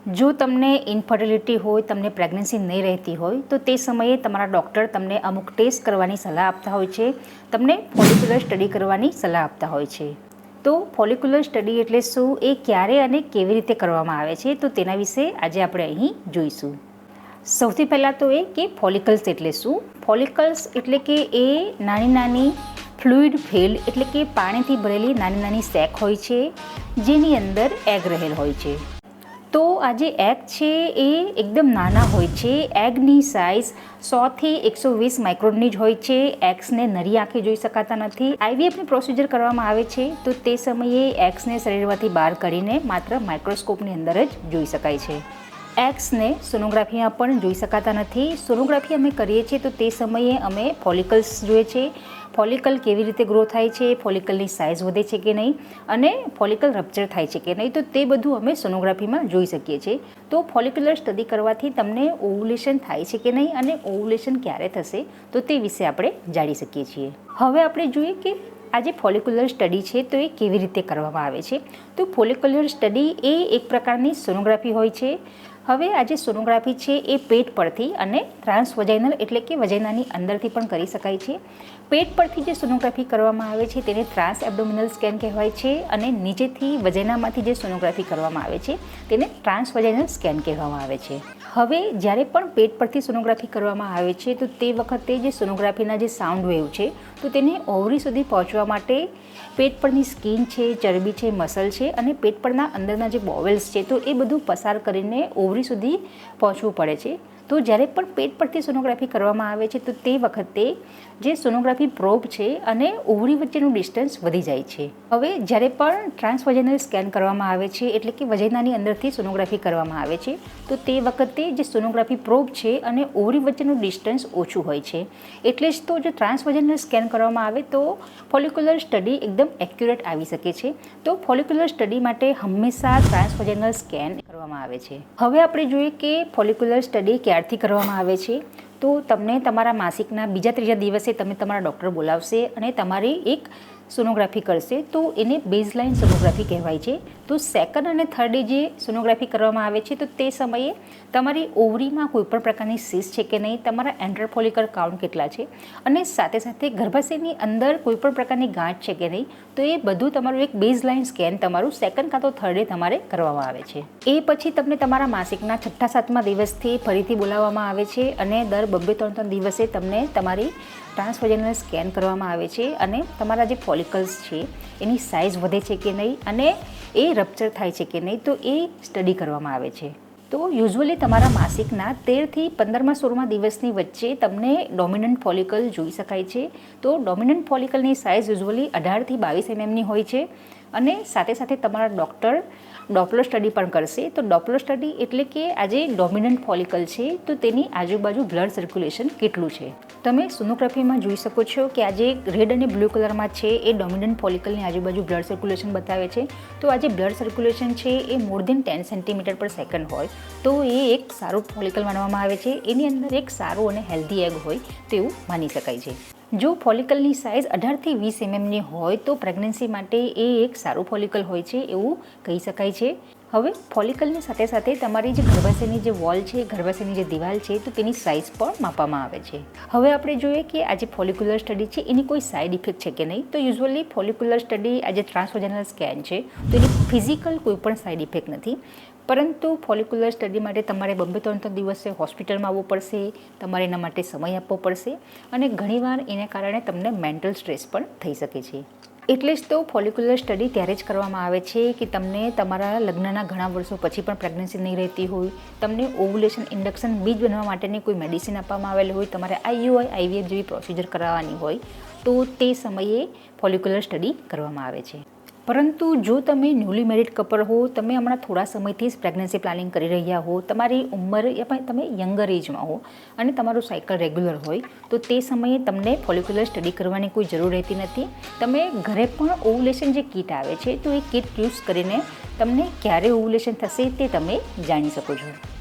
જો તમને ઇન્ફર્ટિલિટી હોય, તમને પ્રેગ્નન્સી નહીં રહેતી હોય તો તે સમયે તમારા ડૉક્ટર તમને અમુક ટેસ્ટ કરવાની સલાહ આપતા હોય છે, તમને ફોલિક્યુલર સ્ટડી કરવાની સલાહ આપતા હોય છે. તો ફોલિક્યુલર સ્ટડી એટલે શું, એ ક્યારે અને કેવી રીતે કરવામાં આવે છે, તો તેના વિશે આજે આપણે અહીં જોઈશું. સૌથી પહેલાં તો એ કે ફોલિકલ્સ એટલે શું. ફોલિકલ્સ એટલે કે એ નાની નાની ફ્લુઇડ ફિલ્ડ એટલે કે પાણીથી ભરેલી નાની નાની સેક હોય છે, જેની અંદર એગ રહેલ હોય છે. તો આ જે એગ છે એ એકદમ નાના હોય છે. એગની સાઇઝ 100થી 120 માઇક્રોનની જ હોય છે. એગ્સને નરી આંખે જોઈ શકાતા નથી. આઈવીએફની પ્રોસિજર કરવામાં આવે છે તો તે સમયે એગ્સને શરીરમાંથી બહાર કાઢીને માત્ર માઇક્રોસ્કોપની અંદર જ જોઈ શકાય છે. એગ્સને સોનોગ્રાફીમાં પણ જોઈ શકાતા નથી. સોનોગ્રાફી અમે કરીએ છીએ તો તે સમયે અમે ફોલિકલ્સ જોઈએ છે. ફોલિકલ કેવી રીતે ગ્રો થાય છે, ફોલિકલની સાઇઝ વધે છે કે નહીં અને ફોલિકલ રપ્ચર થાય છે કે નહીં, તો તે બધું અમે સોનોગ્રાફીમાં જોઈ શકીએ છીએ. તો ફોલિક્યુલર સ્ટડી કરવાથી તમને ઓવ્યુલેશન થાય છે કે નહીં અને ઓવ્યુલેશન ક્યારે થશે તો તે વિશે આપણે જાણી શકીએ છીએ. હવે આપણે જોઈએ કે આ જે ફોલિક્યુલર સ્ટડી છે તો એ કેવી રીતે કરવામાં આવે છે. તો ફોલિક્યુલર સ્ટડી એ એક પ્રકારની સોનોગ્રાફી હોય છે. હવે આ જે સોનોગ્રાફી છે એ પેટ પરથી અને ટ્રાન્સવજાઇનલ એટલે કે વજાઇનાની અંદરથી પણ કરી શકાય છે. પેટ પરથી જે સોનોગ્રાફી કરવામાં આવે છે તેને ટ્રાન્સ એબ્ડોમિનલ સ્કેન કહેવાય છે અને નીચેથી વજાઇનામાંથી જે સોનોગ્રાફી કરવામાં આવે છે તેને ટ્રાન્સવજાઇનલ સ્કેન કહેવામાં આવે છે. હવે જ્યારે પણ પેટ પરથી સોનોગ્રાફી કરવામાં આવે છે તો તે વખતે જે સોનોગ્રાફીના જે સાઉન્ડ વેવ છે તો તેને ઓવરી સુધી પહોંચવા માટે પેટ પરની સ્કિન છે, ચરબી છે, મસલ છે અને પેટ પરના અંદરના જે બોવેલ્સ છે તો એ બધું પસાર કરીને ઓવરી સુધી પહોંચવું પડે છે. તો જ્યારે પણ પેટ પરથી સોનોગ્રાફી કરવામાં આવે છે તો તે વખતે જે સોનોગ્રાફી પ્રોબ છે અને ઓવરી વચ્ચેનું ડિસ્ટન્સ વધી જાય છે. હવે જ્યારે પણ ટ્રાન્સવજાઇનલ સ્કેન કરવામાં આવે છે એટલે કે વજાઇનાની અંદરથી સોનોગ્રાફી કરવામાં આવે છે તો તે વખતે જે સોનોગ્રાફી પ્રોબ છે અને ઓવરી વચ્ચેનું ડિસ્ટન્સ ઓછું હોય છે. એટલે જ તો જો ટ્રાન્સવજાઇનલ સ્કેન કરવામાં આવે તો ફોલિક્યુલર સ્ટડી એકદમ એક્યુરેટ આવી શકે છે. તો ફોલિક્યુલર સ્ટડી માટે હંમેશા ટ્રાન્સવજાઇનલ સ્કેન કરવામાં આવે છે. હવે આપણે જોઈએ કે ફોલિક્યુલર સ્ટડી ક્યારથી કરવામાં આવે છે. તો તમને તમારા માસિકના બીજા ત્રીજા દિવસે તમે તમારા ડૉક્ટર બોલાવશે અને તમારી એક સોનોગ્રાફી કરશે તો એને બેઝલાઇન સોનોગ્રાફી કહેવાય છે. તો સેકન્ડ અને થર્ડ ડે જે સોનોગ્રાફી કરવામાં આવે છે તો તે સમયે તમારી ઓવરીમાં કોઈપણ પ્રકારની સિસ્ટ છે કે નહીં, તમારા એન્ડર ફોલિકલ કાઉન્ટ કેટલા છે અને સાથે સાથે ગર્ભાશયની અંદર કોઈપણ પ્રકારની ગાંઠ છે કે નહીં, તો એ બધું તમારું એક બેઝલાઇન સ્કેન તમારું સેકન્ડ કાં તો થર્ડ ડે તમારે કરવામાં આવે છે. એ પછી તમને તમારા માસિકના 6-7મા દિવસથી ફરીથી બોલાવવામાં આવે છે અને દર 2-3 દિવસે તમને તમારી ટ્રાન્સવજાઇનલ સ્કેન કરવામાં આવે છે અને તમારા જે ફોલિકલ્સ છે એની સાઇઝ વધે છે કે નહીં અને એ રપ્ચર થાય છે કે નહીં તો એ સ્ટડી કરવામાં આવે છે. તો યુઝ્યુઅલી તમારા માસિકના 13થી 15મા દિવસની વચ્ચે તમને ડોમિનન્ટ ફોલિકલ જોઈ શકાય છે. તો ડોમિનન્ટ ફોલિકલની સાઇઝ યુઝ્યુઅલી 18થી 22 mmની હોય છે અને સાથે સાથે તમારા ડૉક્ટર ડોપલર સ્ટડી પણ કરશે. તો ડોપલર સ્ટડી એટલે કે આ જે ડોમિનન્ટ ફોલિકલ છે તો તેની આજુબાજુ બ્લડ સર્ક્યુલેશન કેટલું છે. તમે સોનોગ્રાફીમાં જોઈ શકો છો કે આ જે રેડ અને બ્લુ કલરમાં છે એ ડોમિનન્ટ ફોલિકલની આજુબાજુ બ્લડ સર્ક્યુલેશન બતાવે છે. તો આ જે બ્લડ સર્ક્યુલેશન છે એ મોર દેન 10 cm/s હોય તો એ એક સારું ફોલિકલ માનવામાં આવે છે. એની અંદર એક સારું અને હેલ્ધી એગ હોય તેવું માની શકાય છે. જો ફોલિકલની સાઇઝ 18થી 20 mmની હોય તો પ્રેગ્નન્સી માટે એ એક સારું ફોલિકલ હોય છે એવું કહી શકાય છે. હવે ફોલિકલની સાથે સાથે તમારી જે ગર્ભાશયની જે વોલ છે, ગર્ભાશયની જે દિવાલ છે તો તેની સાઇઝ પણ માપવામાં આવે છે. હવે આપણે જોઈએ કે આ જે ફોલિક્યુલર સ્ટડી છે એની કોઈ સાઇડ ઇફેક્ટ છે કે નહીં. તો યુઝ્યુઅલી ફોલિક્યુલર સ્ટડી આ જે ટ્રાન્સવજાઇનલ સ્કેન છે તો એની ફિઝિકલ કોઈ પણ સાઇડ ઇફેક્ટ નથી. પરંતુ ફોલિક્યુલર સ્ટડી માટે તમારે 2-3 દિવસે હોસ્પિટલમાં આવવું પડશે, તમારે એના માટે સમય આપવો પડશે અને ઘણીવાર એના કારણે તમને મેન્ટલ સ્ટ્રેસ પણ થઈ શકે છે. એટલે જ તો ફોલિક્યુલર સ્ટડી ત્યારે જ કરવામાં આવે છે કે તમને તમારા લગ્નના ઘણા વર્ષો પછી પણ પ્રેગ્નન્સી નહીં રહેતી હોય, તમને ઓવ્યુલેશન ઇન્ડક્શન બીજ બનવા માટેની કોઈ મેડિસિન આપવામાં આવેલી હોય, તમારે IUI IVF જેવી પ્રોસિજર કરાવવાની હોય તો તે સમયે ફોલિક્યુલર સ્ટડી કરવામાં આવે છે. પરંતુ જો તમે ન્યૂલી મેરિડ કપલ હો, તમે હમણાં થોડા સમયથી જ પ્રેગ્નન્સી પ્લાનિંગ કરી રહ્યા હો, તમારી ઉંમર તમે યંગર એજમાં હો અને તમારું સાયકલ રેગ્યુલર હોય તો તે સમયે તમને ફોલિક્યુલર સ્ટડી કરવાની કોઈ જરૂર રહેતી નથી. તમે ઘરે પણ ઓવ્યુલેશન જે કીટ આવે છે તો એ કીટ યુઝ કરીને તમને ક્યારે ઓવ્યુલેશન થશે તે તમે જાણી શકો છો.